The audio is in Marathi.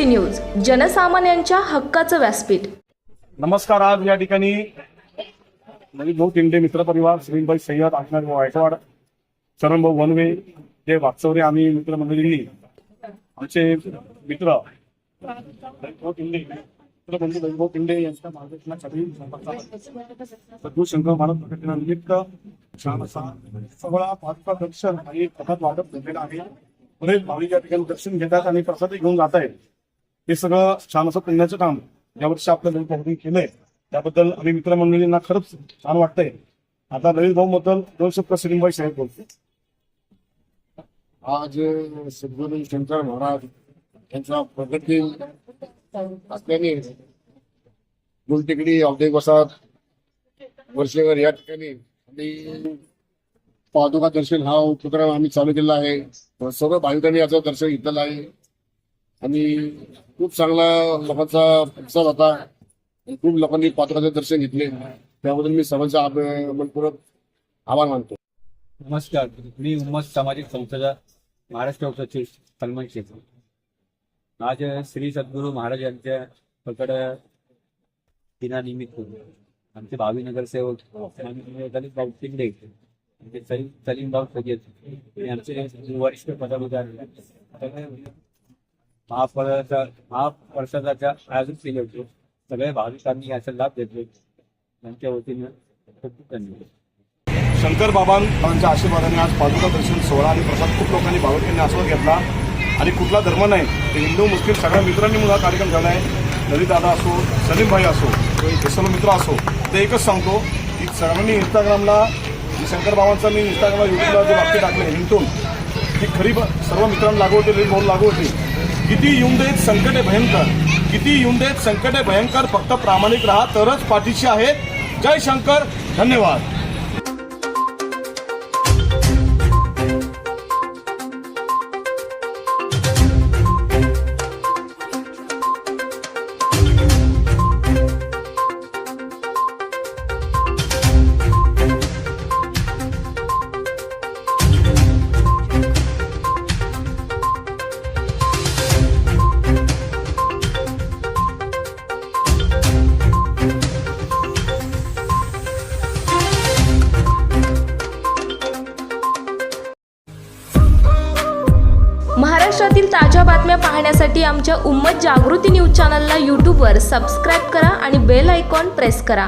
जागृती न्यूज, जनसामान्यांच्या हक्काचं व्यासपीठ। नमस्कार। आज या ठिकाणी नवीन भाऊ तिंडे मित्रपरिवार श्रीभाई सय्यद आखनार वायटवाड चरणभाऊ वनवे जे वागचौरे आम्ही मित्रमंडळींनी आमचे मित्र भाऊ तिंडे मित्रबंधू भाऊ तिंडे यांच्या मार्गदर्शनाखाली सद्गुरू शंकर महाराज प्रकटनानिमित्त छान असा सोहळा पाचवा दर्शन आणि प्रसाद वाटप झालेला आहे। बरेच भाविक या ठिकाणी दर्शन घेतात आणि प्रसाद घेऊन जात आहेत। हे सगळं छान असं पुण्याचं काम यावर्षी आपल्या भाऊनी केलंय, त्याबद्दल आम्ही मित्रमंडळींना खरंच छान वाटतंय। आता ललित भाऊ बद्दल 2 शब्द श्रीभाई साहेब बोलते। आज सद्गुरू शंकर महाराज यांचा प्रगती असल्याने गुलटेकडी औद्योगिक वसाहत वर्षेवर या ठिकाणी आणि पादुका दर्शन हा उपक्रम आम्ही चालू केला आहे। सर्व भाविकांनी याचं दर्शन घेतलेलं आहे आणि खूप चांगला लोकांचा प्रतिसाद होता। खूप लोकांनी पादुकाचं दर्शन घेतले, त्याबद्दल मी सर्वांचा मनपूर्वक आभार मानतो। नमस्कार, मी उम्मत सामाजिक संस्थेचा महाराष्ट्र सचिव सलमान शेख। आज श्री सद्गुरू महाराज यांच्या प्रकट दिनानिमित्त आमचे भावी नगरसेवक दलित भाऊ तिंडे, सलीम भाऊ सय्यद आणि आमचे वरिष्ठ पदाधिकारी महाप्रसादाच्या आयोजन केले होते। सगळ्या भाविकांनी याचा लाभ घेतला, त्यांच्या वतीने खूप धन्यवाद। शंकर बाबांच्या आशीर्वादाने आज पादुका दर्शन सोहळा आणि प्रसाद खूप लोकांनी भाविकांनी आस्वाद घेतला आणि कुठला धर्म नाही, हिंदू मुस्लिम सगळ्या मित्रांनी मला हा कार्यक्रम झाला आहे। ललित दादा असो, सलीम भाई असो, हे सर्व मित्र असो, ते एकच सांगतो की सर्वांनी इंस्टाग्रामला शंकर बाबांचा मी इंस्टाग्रामला युट्यूबला जे वाक्य टाकले हिंदून ती खरी सर्व मित्रांना लागू होते, ललित भाऊ लागू होते। किती येऊन देत संकटे भयंकर, किती येऊन देत संकटे भयंकर, फक्त प्रामाणिक राहा तरच पाठीशी आहेत। जय शंकर, धन्यवाद। महाराष्ट्रातील ताज्या बातम्या पाहण्यासाठी आमच्या उम्मत जागृती न्यूज चॅनलला यूट्यूबवर सबस्क्राईब करा आणि बेल आयकॉन प्रेस करा।